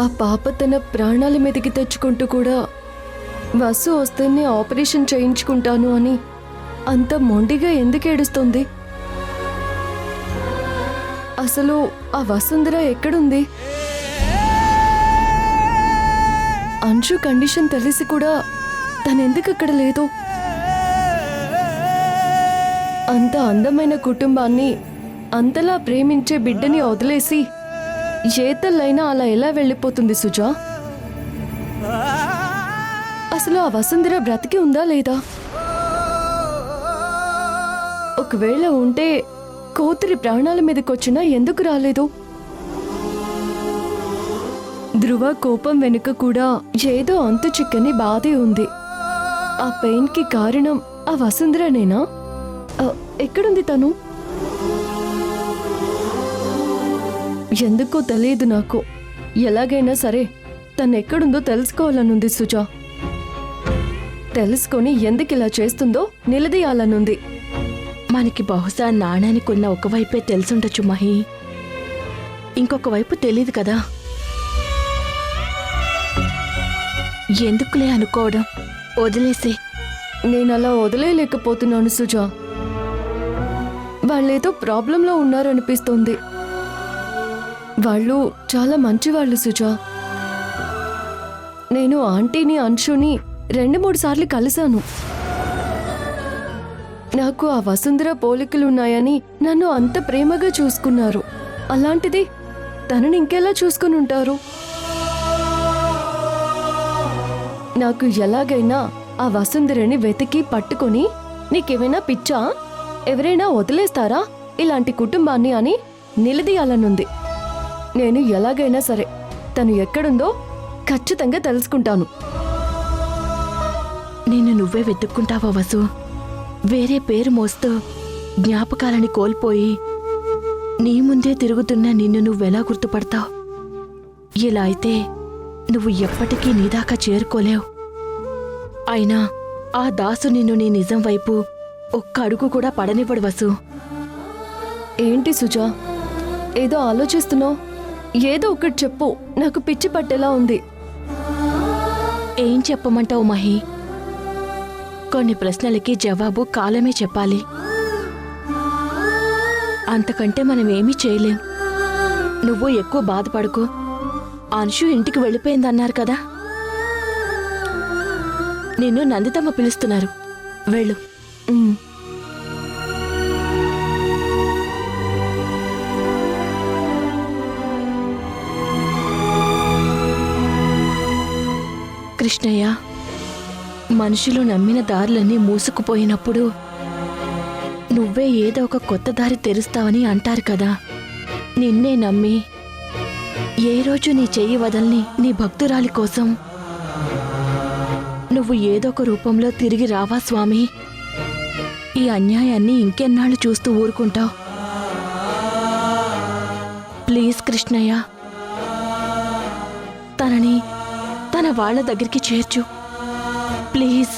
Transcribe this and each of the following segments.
ఆ పాప తన ప్రాణాల మీదకి తెచ్చుకుంటూ కూడా వసు వస్తేనే ఆపరేషన్ చేయించుకుంటాను అని అంత మొండిగా ఎందుకు ఏడుస్తుంది? అసలు ఆ వసుంధర ఎక్కడుంది? అంశు కండిషన్ తెలిసి కూడా తనెందుకు అక్కడ లేదు? అంత అందమైన కుటుంబాన్ని, అంతలా ప్రేమించే బిడ్డని వదిలేసి ఏ తల్లైనా అలా ఎలా వెళ్ళిపోతుంది సుజా? అసలు ఆ వసుంధర బ్రతికి ఉందా లేదా? ఒకవేళ ఉంటే కూతురి ప్రాణాల మీదకొచ్చినా ఎందుకు రాలేదు? ధ్రువ కోపం వెనుక కూడా ఏదో అంతు చిక్కని బాధే ఉంది. ఆ పెయిన్కి కారణం ఆ వసుంధరనేనా? ఎక్కడుంది తను? ఎందుకో తెలియదు నాకు. ఎలాగైనా సరే తను ఎక్కడుందో తెలుసుకోవాలనుంది సుజా. తెలుసుకొని ఎందుకు ఇలా చేస్తుందో నిలదీయాలనుంది. మనకి బహుశా నాణానికున్న ఒకవైపే తెలుసుండొచ్చు మహి, ఇంకొక వైపు తెలీదు కదా. ఎందుకులే అనుకోవడం, వదిలేసే. నేనలా వదిలేయలేకపోతున్నాను సుజా. వాళ్ళేదో ప్రాబ్లంలో ఉన్నారనిపిస్తోంది. వాళ్ళు చాలా మంచివాళ్ళు సుజా. నేను ఆంటీని, అంశుని 2-3 సార్లు కలిశాను. నాకు ఆ వసుంధర పోలికలున్నాయని నన్ను అంత ప్రేమగా చూసుకున్నారు. అలాంటిది తనని ఇంకెలా చూసుకుని ఉంటారు? నాకు ఎలాగైనా ఆ వసుంధరని వెతికి పట్టుకొని, నీకేమైనా పిచ్చా? ఎవరైనా వదిలేస్తారా ఇలాంటి కుటుంబాన్ని అని నిలదీయాలనుంది. నేను ఎలాగైనా సరే తను ఎక్కడుందో ఖచ్చితంగా తెలుసుకుంటాను. నిన్ను నువ్వే వెతుక్కుంటావా వసు? వేరే పేరు మోస్తూ జ్ఞాపకాలని కోల్పోయి నీ ముందే తిరుగుతున్న నిన్ను నువ్వెలా గుర్తుపడతావు? ఇలా అయితే నువ్వు ఎప్పటికీ నీదాకా చేరుకోలేవు. అయినా ఆ దాసు నిన్ను నీ నిజం వైపు ఒక్క అడుగు కూడా పడనివ్వడు వసు. ఏంటి సుజా, ఏదో ఆలోచిస్తున్నావు? ఏదో ఒకటి చెప్పు, నాకు పిచ్చి పట్టేలా ఉంది. ఏం చెప్పమంటావు మహి? కొన్ని ప్రశ్నలకి జవాబు కాలమే చెప్పాలి. అంతకంటే మనం ఏమీ చేయలేం. నువ్వు ఎక్కువ బాధపడుకో. అంశు ఇంటికి వెళ్ళిపోయిందన్నారు కదా. నిన్ను నందితమ్మ పిలుస్తున్నారు, వెళ్ళు. కృష్ణయ్య, మనుషులు నమ్మిన దారులన్నీ మూసుకుపోయినప్పుడు నువ్వే ఏదో ఒక కొత్త దారి తెరుస్తావని అంటారు కదా. నిన్నే నమ్మి ఏ రోజు నీ చెయ్యి వదల్ని నీ భక్తురాలి కోసం నువ్వు ఏదో ఒక రూపంలో తిరిగి రావా స్వామి? ఈ అన్యాయాన్ని ఇంకెన్నాళ్ళు చూస్తూ ఊరుకుంటావు? ప్లీజ్ కృష్ణయ్య, తనని తన వాళ్ళ దగ్గరికి చేర్చు ప్లీజ్.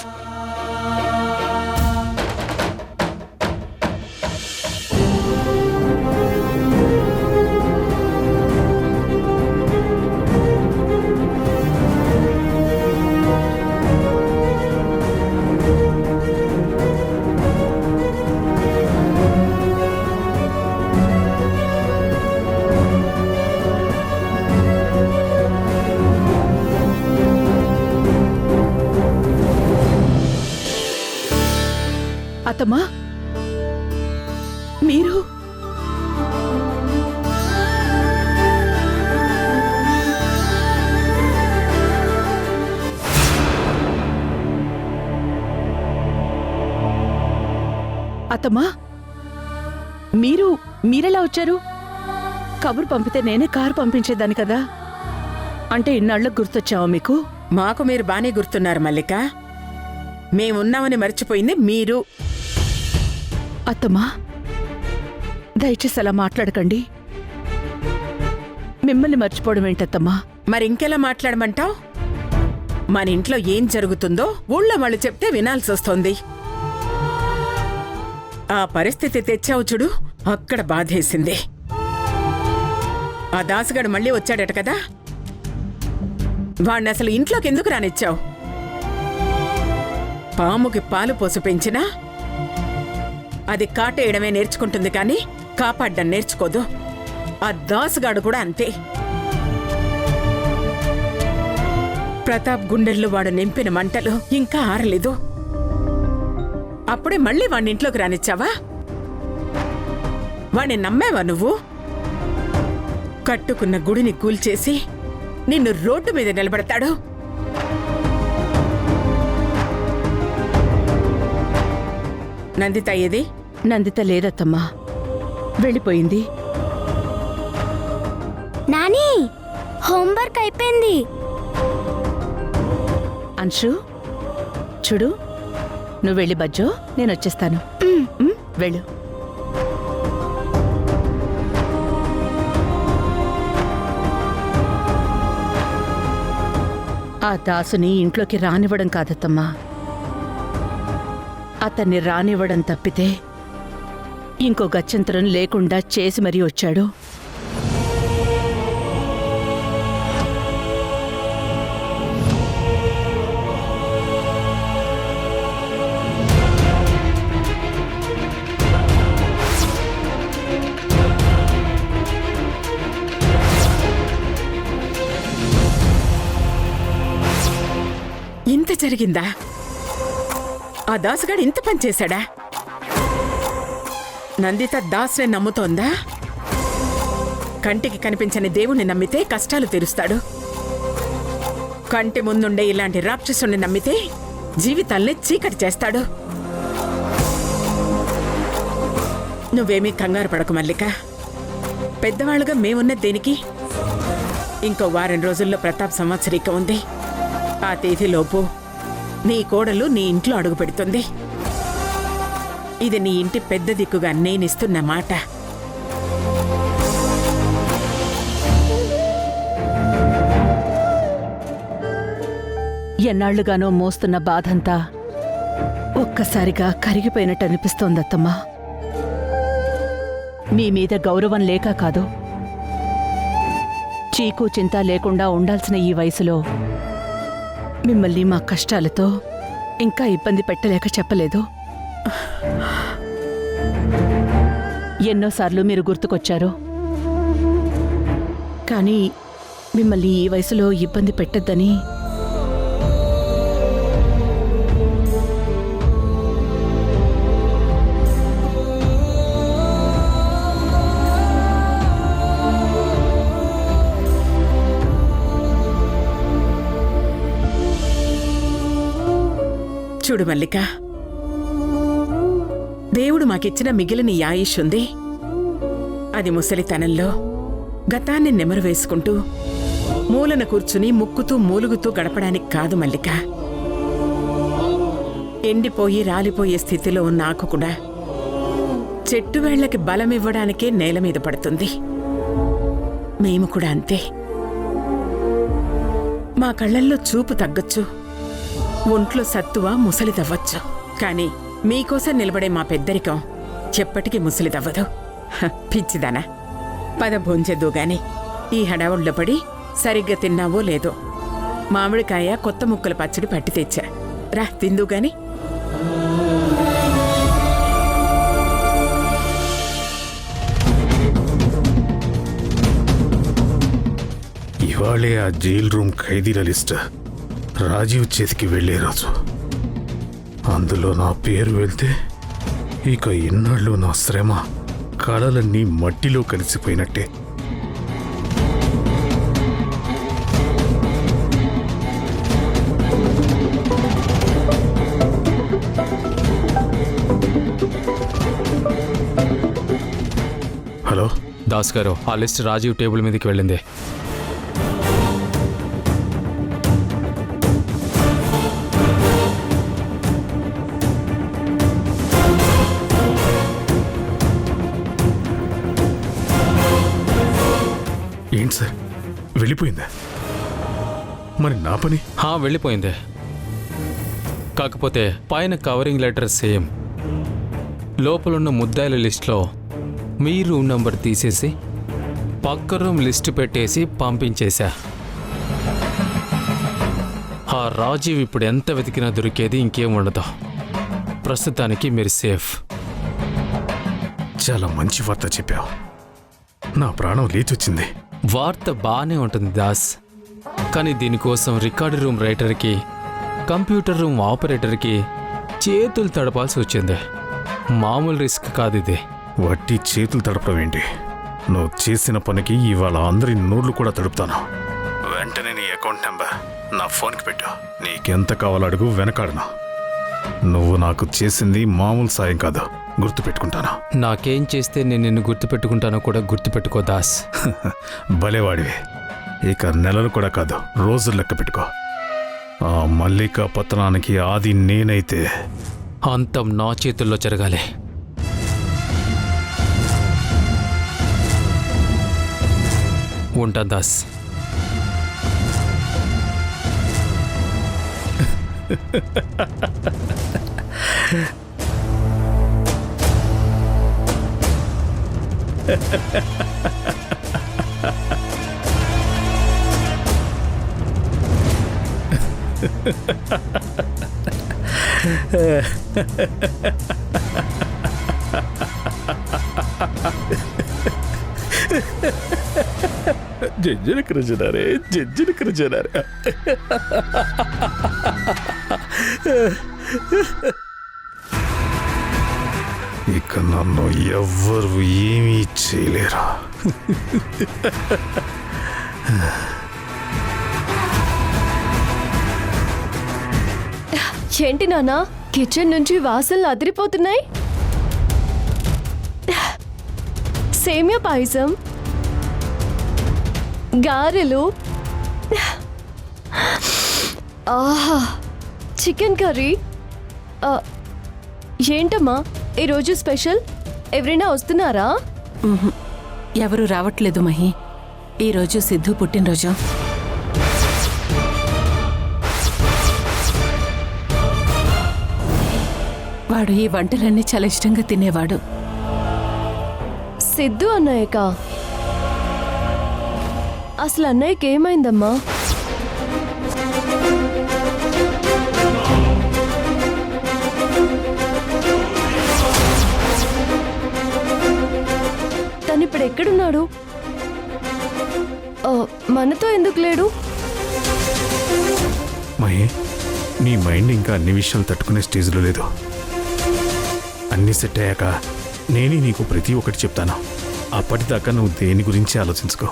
అత్తమ్మా, మీరు అత్తమ్మా, మీరెలా వచ్చారు? కబురు పంపితే నేనే కారు పంపించేదాన్ని కదా. అంటే ఇన్నాళ్ళకు గుర్తొచ్చావా మీకు? మాకు మీరు బానే గుర్తున్నారు మల్లిక. మేమున్నామని మర్చిపోయింది మీరు. అత్తమ్మా, దయచేసి అలా మాట్లాడకండి. మిమ్మల్ని మర్చిపోవడం ఏంటత్తమ్మా? మరింకెలా మాట్లాడమంటావు? మన ఇంట్లో ఏం జరుగుతుందో ఊళ్ళో వాళ్ళు చెప్తే వినాల్సి వస్తుంది. ఆ పరిస్థితి తెచ్చావు చూడు, అక్కడ బాధేసింది. ఆ దాసుగాడు మళ్ళీ వచ్చాడట కదా, వాణ్ణి అసలు ఇంట్లోకి ఎందుకు రానిచ్చావు? పాముకి పాలు పోసి పెంచినా అది కాటేయడమే నేర్చుకుంటుంది కానీ కాపాడ్డం నేర్చుకోదు. ఆ దాసుగాడు కూడా అంతే. ప్రతాప్ గుండెల్లో వాడు నింపిన మంటలు ఇంకా ఆరలేదు. అప్పుడే మళ్ళీ వాణ్ణి ఇంట్లోకి రానిచ్చావా? వాణ్ణి నమ్మావా నువ్వు? కట్టుకున్న గుడిని కూల్చేసి నిన్ను రోడ్డు మీద నిలబెడతాడు. నందిత ఏది? నందిత లేదత్తమ్మా, వెళ్ళిపోయింది. నాని, హోంవర్క్ అయిపోయింది. అంశు, చూడు, నువ్వు వెళ్ళి బజ్జో, నేను వచ్చేస్తాను. వెళ్ళు. ఆ దాసుని ఇంట్లోకి రానివ్వడం కాదత్తమ్మా, అతన్ని రానివ్వడం తప్పితే ఇంకో గత్యంతరం లేకుండా చేసి మరీ వచ్చాడు. ఇంత జరిగిందా? ఆ దాసుగాడు ఇంత పని చేశాడా? నందిత దాసుని నమ్ముతోందా? కంటికి కనిపించని దేవుణ్ణి నమ్మితే కష్టాలు తీరుస్తాడు. కంటి ముందుండే ఇలాంటి రాక్షసుని నమ్మితే జీవితాల్ని చీకటి చేస్తాడు. నువ్వేమీ కంగారు పడకు మల్లిక. పెద్దవాళ్ళుగా మేమున్న దేనికి? ఇంకో వారం రోజుల్లో ప్రతాప్ సంవత్సరీక ఉంది. ఆ తేదీలోపు నీ కోడలు నీ ఇంట్లో అడుగు పెడుతుంది. ఇది నీ ఇంటి పెద్ద దిక్కుగా నేనిస్తున్న మాట. ఎన్నాళ్లుగానో మోస్తున్న బాధంతా ఒక్కసారిగా కరిగిపోయినట్టు అనిపిస్తోందత్తమ్మా. మీ మీద గౌరవం లేక కాదు, చీకు చింత లేకుండా ఉండాల్సిన ఈ వయసులో మిమ్మల్ని మా కష్టాలతో ఇంకా ఇబ్బంది పెట్టలేక చెప్పలేదు. ఎన్నోసార్లు మీరు గుర్తుకొచ్చారు, కానీ మిమ్మల్ని ఈ వయసులో ఇబ్బంది పెట్టొద్దని చూడు మల్లిక, దేవుడు మాకిచ్చిన మిగిలిన ఈ ఆయుష్ ఉంది. అది ముసలితనంలో గతాన్ని నెమరు వేసుకుంటూ మూలన కూర్చుని ముక్కుతూ మూలుగుతూ గడపడానికి కాదు మల్లిక. ఎండిపోయి రాలిపోయే స్థితిలో ఉన్న ఆకు కూడా చెట్టు వేళ్లకి బలమివ్వడానికే నేల మీద పడుతుంది. మేము కూడా అంతే. మా కళ్ళల్లో చూపు తగ్గొచ్చు, ఒంట్లో సత్తువ ముసలిదవ్వచ్చు, కానీ మీకోసం నిలబడే మా పెద్దరికం ఎప్పటికీ ముసలిదవ్వదు. పిచ్చిదానా, పద భోంచెద్దు గాని. ఈ హడావుల్లో పడి సరిగ్గా తిన్నావో లేదో. మామిడికాయ కొత్త ముక్కల పచ్చడి పట్టి తెచ్చా, రా తిందు గాని. ఇవాళే ఆ జైల్ రూమ్ ఖైదీల లిస్ట్ రాజీవ్ చేతికి వెళ్లే రోజు. అందులో నా పేరు వెళ్తే ఇక ఇన్నాళ్ళు నా శ్రమ కళలన్నీ మట్టిలో కలిసిపోయినట్టే. హలో దాస్ గారు, ఆ లిస్ట్ రాజీవ్ టేబుల్ మీదకి వెళ్ళింది. ఏంటి సార్, వెళ్ళిపోయిందా? మరి నా పని? వెళ్ళిపోయింది. కాకపోతే పైన కవరింగ్ లెటర్ సేమ్, లోపలున్న ముద్దాయిల లిస్ట్లో మీ రూమ్ నంబర్ తీసేసి పక్క రూమ్ లిస్ట్ పెట్టేసి పంపించేశా. ఆ రాజీవ్ ఇప్పుడు ఎంత వెతికినా దొరికేది ఇంకేం ఉండదు. ప్రస్తుతానికి మీరు సేఫ్. చాలా మంచి వార్త చెప్పావు. నా ప్రాణం లేచొచ్చింది. వార్త బాగానే ఉంటుంది దాస్, కానీ దీనికోసం రికార్డు రూమ్ రైటర్కి, కంప్యూటర్ రూమ్ ఆపరేటర్కి చేతులు తడపాల్సి వచ్చింది. మామూలు రిస్క్ కాదు ఇది. వట్టి చేతులు తడపడం ఏంటి? నువ్వు చేసిన పనికి ఇవాళ అందరి నోళ్లు కూడా తడుపుతాను. వెంటనే నీ అకౌంట్ నెంబర్ నా ఫోన్కి పెట్టు. నీకెంత కావాలో అడుగు, వెనకాడను. నువ్వు నాకు చేసింది మామూలు సాయం కాదు, గుర్తుపెట్టుకుంటాను. నాకేం చేస్తే నేను నిన్ను గుర్తుపెట్టుకుంటానో కూడా గుర్తుపెట్టుకో దాస్. భలేవాడివే. ఇక నెలలు కూడా కాదు, రోజులు లెక్క పెట్టుకో. ఆ మల్లికా పతనానికి ఆది నేనైతే అంతం నా చేతుల్లో జరగాలి. ఉంటా దాస్. జడ్జిని కృజనారే, జడ్జిని కృజనారే. ఇక నన్ను ఎవ్వరు ఏమీ చేయలేరు. ఏంటి నాన్న, కిచెన్ నుంచి వాసనలు అదిరిపోతున్నాయి. సేమియా పాయసం, గారెలు, ఆహా చికెన్ కర్రీ. ఏంటమ్మా ఈరోజు స్పెషల్? ఎవరైనా వస్తున్నారా? ఎవరు రావట్లేదు మహి. ఈరోజు సిద్ధు పుట్టినరోజు. వాడు ఈ వంటలన్నీ చాలా ఇష్టంగా తినేవాడు. సిద్ధు అన్నయ్యకా? అసలు అన్నయ్యకి ఏమైందమ్మా? తనిప్పుడు ఎక్కడున్నాడు? మనతో ఎందుకు లేడు? మహి, నీ మైండ్ ఇంకా అన్ని విషయాలు తట్టుకునే స్టేజ్లో లేదు. అన్నీ సెట్ అయ్యాక నేనే నీకు ప్రతి ఒక్కటి చెప్తాను. అప్పటిదాకా నువ్వు దేని గురించి ఆలోచించుకో.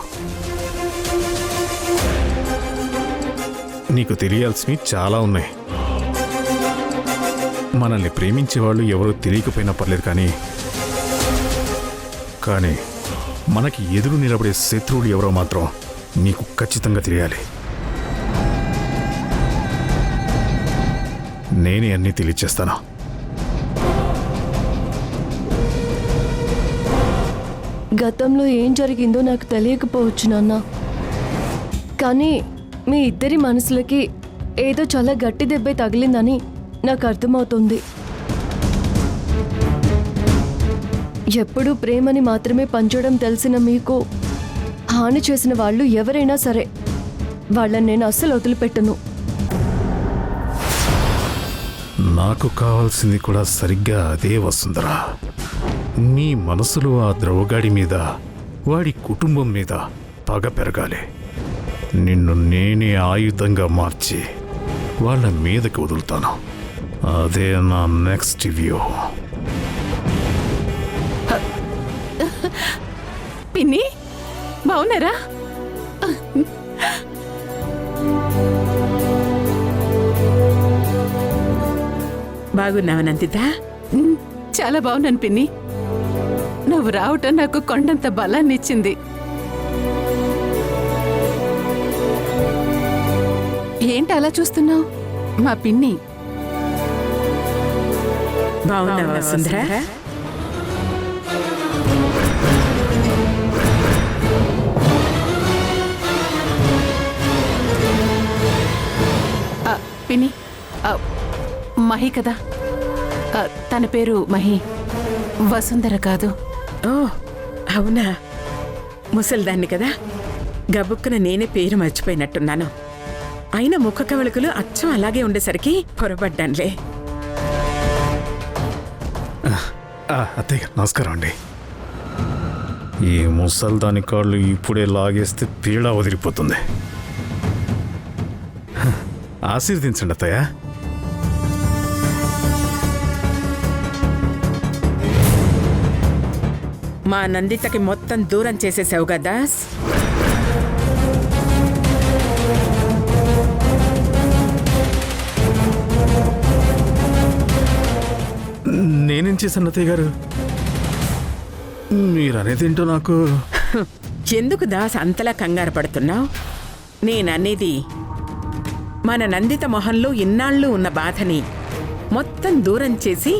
నీకు తెలియాల్సినవి చాలా ఉన్నాయి. మనల్ని ప్రేమించే వాళ్ళు ఎవరో తెలియకపోయినా పర్లేదు, కానీ మనకి ఎదురు నిలబడే శత్రువులు ఎవరో మాత్రం నీకు ఖచ్చితంగా తెలియాలి. నేనే అన్నీ తెలియచేస్తాను. గతంలో ఏం జరిగిందో నాకు తెలియకపోవచ్చు నాన్న, కానీ మీ ఇద్దరి మనసులకి ఏదో చాలా గట్టి దెబ్బే తగిలిందని నాకు అర్థమవుతుంది. ఎప్పుడూ ప్రేమని మాత్రమే పంచడం తెలిసిన మీకు హాని చేసిన వాళ్ళు ఎవరైనా సరే వాళ్ళని నేను అస్సలు వదిలిపెట్టను. నాకు కావాల్సింది కూడా సరిగ్గా అదే వసుంధరా. నీ మనసులో ఆ ద్రవగాడి మీద, వాడి కుటుంబం మీద పగ పెరగాలి. నిన్ను నేనే ఆయుధంగా మార్చి వాళ్ళ మీదకి వదులుతాను. అదే నా నెక్స్ట్ వ్యూ. పిన్ని బావున్నారా? బాగున్నావా నందిత? చాలా బాగున్నాను పిన్ని. నువ్వు రావటం నాకు కొండంత బలాన్ని ఇచ్చింది. ఏంటి అలా చూస్తున్నావు? మా పిన్ని. బాగున్నావా వసుంధరా? పిన్ని, మహి కదా, తన పేరు మహి. వసుంధర కాదు. ఓ అవునా, ముసల్దాన్ని కదా, గబుక్కున నేనే పేరు మర్చిపోయినట్టున్నాను. అయినా ముఖ కవళికలు అచ్చం అలాగే ఉండేసరికి పొరపడ్డానులే. అత్తయ్య గారు నమస్కారం అండి. ఈ ముసల్దాని కాళ్ళు ఇప్పుడే లాగేస్తే పీడ వదిలిపోతుంది. ఆశీర్వదించండి అత్తయ్య. మా నందితకి మొత్తం దూరం చేసేసావు కదా. నేనేం చేశాను అత్తయ్య గారు? మీరు అనేదేంటో నాకు. ఎందుకు దాస్ అంతలా కంగారు పడుతున్నావు? నేననేది మన నందిత మొహంలో ఇన్నాళ్ళు ఉన్న బాధని మొత్తం దూరం చేసి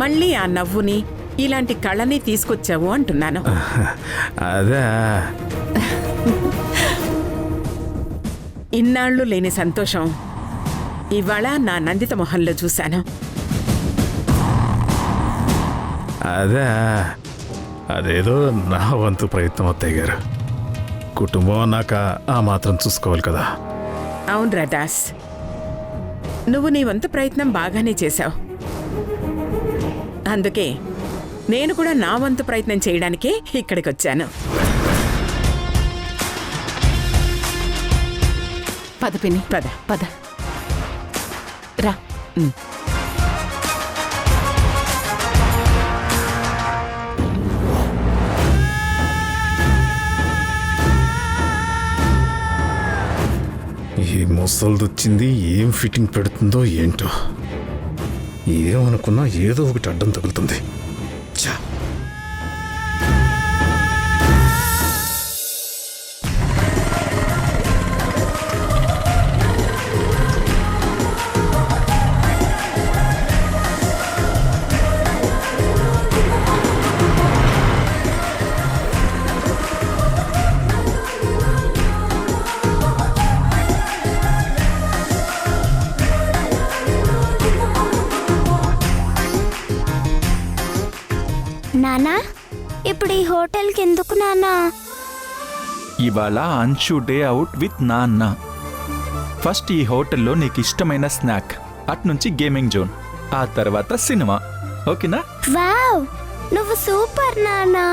మళ్ళీ ఆ నవ్వుని ఇలాంటి కళని తీసుకొచ్చావు అంటున్నాను. అదే ఇన్నాళ్ళు లేని సంతోషం ఇవాళ నా నందిత మొహంలో చూశాను. అదే అదేదో నా వంతు ప్రయత్నం అత్తయ్య గారు. కుటుంబం అన్నాక ఆ మాత్రం చూసుకోవాలి కదా. అవునరా దాస్, నువ్వు నీ వంతు ప్రయత్నం బాగానే చేశావు. అందుకే నేను కూడా నా వంతు ప్రయత్నం చేయడానికే ఇక్కడికి వచ్చాను. పద పిన్ని, పద. పద రా. ఈ ముసల్దొచ్చింది ఏం ఫిట్టింగ్ పెడుతుందో ఏంటో. ఏమనుకున్నా ఏదో ఒకటి అడ్డం తగులుతుంది. ఛా! నానా, ఇప్పుడు ఈ హోటల్కి ఎందుకు నానా? ఇవాళ అంశు డే అవుట్ విత్ నాన్న. ఫస్ట్ ఈ హోటల్లో నీకు ఇష్టమైన స్నాక్, అట్నుంచి గేమింగ్ జోన్, ఆ తర్వాత సినిమా. ఓకేనా? వావ్, నువ్వు సూపర్ నానా.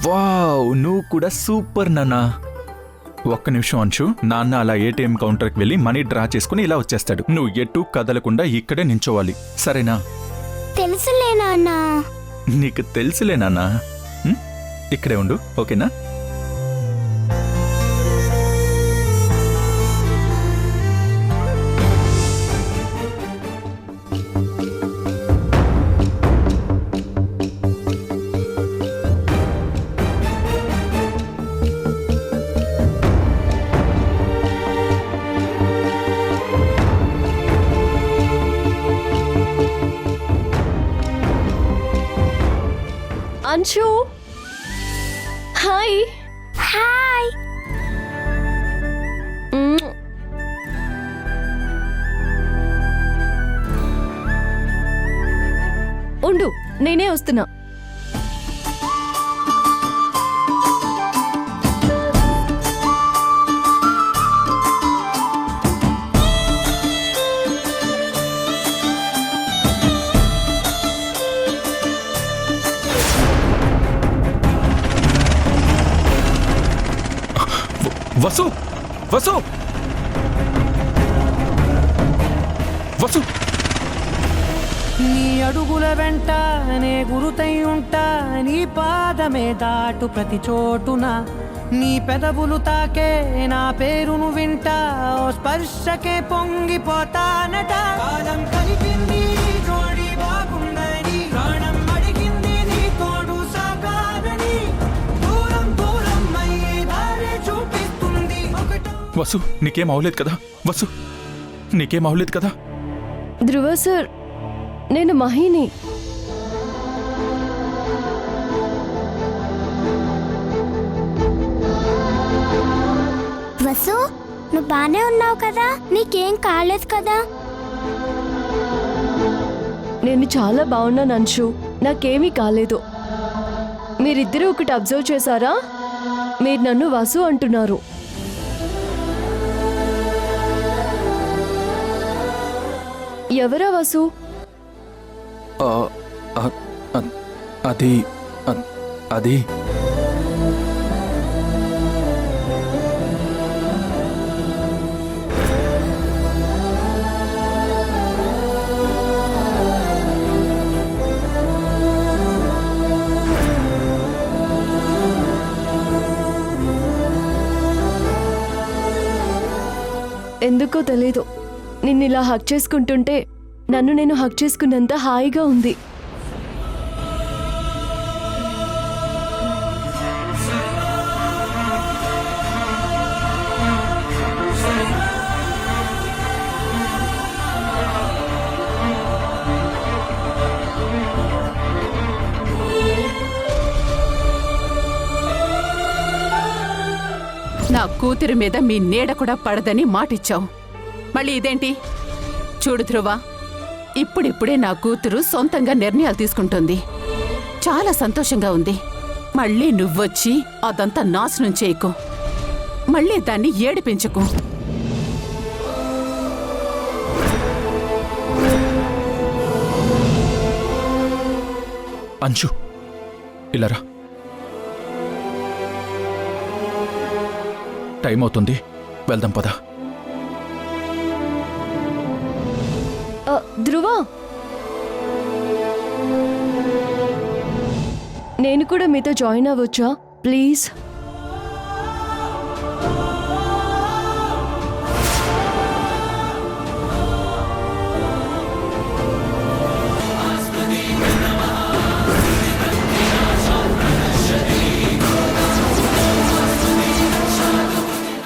వావ్, నువ్వు కూడా సూపర్ నాన్న. ఒక్క నిమిషం అంశు, నాన్న అలా ఏటీఎం కౌంటర్కి వెళ్ళి మనీ డ్రా చేసుకుని ఇలా వచ్చేస్తాడు. నువ్వు ఎటు కదలకుండా ఇక్కడే నించోవాలి, సరేనా? తెలుసులే నాన్నా. నీకు తెలుసులే నాన్న. ఇక్కడే ఉండు, ఓకేనా? అంశు, హాయ్. హాయ్. ఉండు, నేనే వస్తున్నా. వసు, వసు, వసు. నీ అడుగుల వెంట నే గురుతై ఉంటా, నీ పాదమే దాటు ప్రతి చోటున, నీ పెదవులు తాకే నా పేరును వింటా, ఓ స్పర్శకే పొంగిపోతానట. కాలం కలిపింది జోడి బాగుందని, ప్రాణం అడిగింది నీ తోడు సాగాలని, దూరం దూరం అయ్యే దారి చూపిస్తుంది ఒకట. వసు, నీకేం అవలేదు కదా? వసు, నీకేం అవలేదు కదా? ధ్రువ సార్, నేను మహిని. వసు, నువ్వు బానే ఉన్నావు కదా? నీకేం కాలేదు కదా? నేను చాలా బాగున్నాను అంశు. నాకేమీ కాలేదు. మీరిద్దరూ ఒకటి అబ్జర్వ్ చేశారా? మీరు నన్ను వసు అంటున్నారు. ఎవరా వసు? అది అది ఎందుకో తెలీదు, నిన్నిలా హక్ చేసుకుంటుంటే నన్ను నేను హక్ చేసుకున్నంత హాయిగా ఉంది. నా కూతురి మీద మీ నీడ కూడా పడదని మాటిచ్చావు. మళ్ళీ ఇదేంటి? చూడు ధ్రువ, ఇప్పుడిప్పుడే నా కూతురు సొంతంగా నిర్ణయాలు తీసుకుంటుంది. చాలా సంతోషంగా ఉంది. మళ్ళీ నువ్వొచ్చి అదంతా నాశనం చేయకు. మళ్ళీ దాన్ని ఏడిపించకు. అంశు, ఇలా రా. టైం అవుతుంది, వెళ్దాం పదా. ధ్రువ, నేను కూడా మీతో జాయిన్ అవ్వచ్చా ప్లీజ్?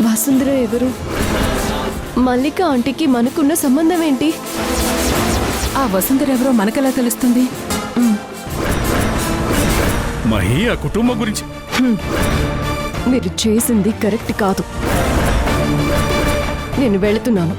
వసుంధర ఎవరు? మల్లిక ఆంటీకి మనకున్న సంబంధం ఏంటి? ఆ వసుంధర ఎవరో మనకెలా తెలుస్తుంది? మహి, ఆ కుటుంబం గురించి మీరు చేసింది కరెక్ట్ కాదు. నేను వెళుతున్నాను.